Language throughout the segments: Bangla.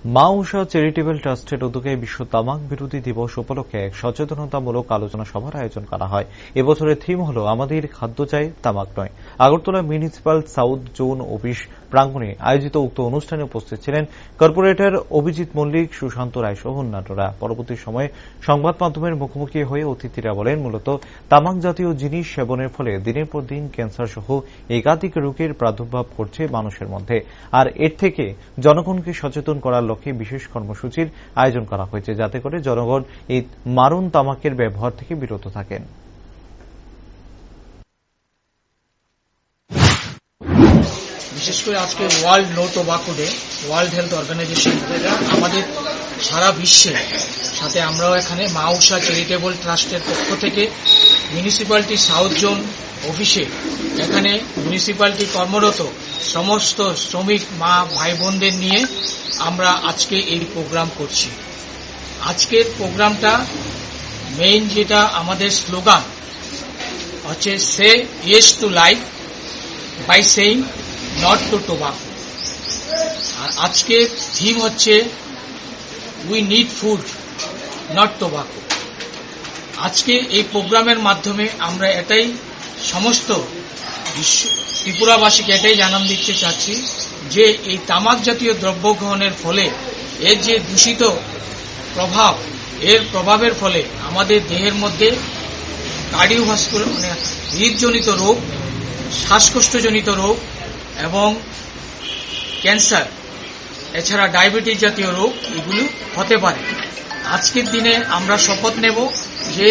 মা ঊষা চ্যারিটেবল ট্রাস্টের উদ্যোগে বিশ্ব তামাক বিরোধী দিবস উপলক্ষে এক সচেতনতামূলক আলোচনা সভার আয়োজন করা হয়। এবছরের থিম হল আমাদের খাদ্য চাই, তামাক নয়। Agartala municipal south zone office প্রাঙ্গণে আয়োজিত উক্ত অনুষ্ঠানে উপস্থিত ছিলেন কর্পোরেটর অভিজিৎ মল্লিক, সুশান্ত রায় সহ অন্যান্যরা। পরবর্তী সময়ে সংবাদ মাধ্যমের মুখোমুখি হয়ে অতিথিরা বলেন, মূলত তামাক জাতীয় জিনিস সেবনের ফলে দিনের পর দিন ক্যান্সার সহ একাধিক রোগের প্রাদুর্ভাব ঘটছে মানুষের মধ্যে। আর এর থেকে জনগণকে সচেতন করার লক্ষ্যে বিশেষ কর্মসূচির আয়োজন করা হয়েছে, যাতে করে জনগণ এই মারণ তামাকের ব্যবহার থেকে বিরত থাকেন। বিশেষ করে আজকে World No Tobacco Day, World Health Organization আমাদের সারা বিশ্বে সাথে আমরাও এখানে মা ঊষা চ্যারিটেবল ট্রাস্টের পক্ষ থেকে মিউনিসিপ্যালিটি সাউথ জোন অফিসে এখানে মিউনিসিপ্যালিটি কর্মরত সমস্ত শ্রমিক মা ভাই বোনদের নিয়ে আমরা আজকে এই প্রোগ্রাম করছি। আজকের প্রোগ্রামটা মেইন যেটা আমাদের স্লোগান হচ্ছে say yes to life by saying not to tobacco. আর আজকের থিম হচ্ছে we need food not tobacco. আজকে এই প্রোগ্রামের মাধ্যমে আমরা এটাই সমস্ত ত্রিপুরাবাসীকে এটাই জানান দিতে চাচ্ছি যে এই তামাক জাতীয় দ্রব্য গ্রহণের ফলে এর যে দূষিত প্রভাব, এর প্রভাবের ফলে আমাদের দেহের মধ্যে কার্ডিওভাস্কুলার হৃদজনিত রোগ, শ্বাসকষ্টজনিত রোগ এবং ক্যান্সার, এছাড়া ডায়াবেটিস জাতীয় রোগ এগুলো হতে পারে। আজকের দিনে আমরা শপথ নেব যে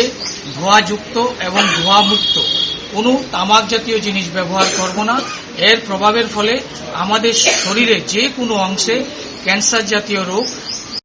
ধোঁয়াযুক্ত এবং ধোঁয়ামুক্ত কোনো তামাক জাতীয় জিনিস ব্যবহার করব না। এর প্রভাবের ফলে আমাদের শরীরে যে কোনো অংশে ক্যান্সার জাতীয় রোগ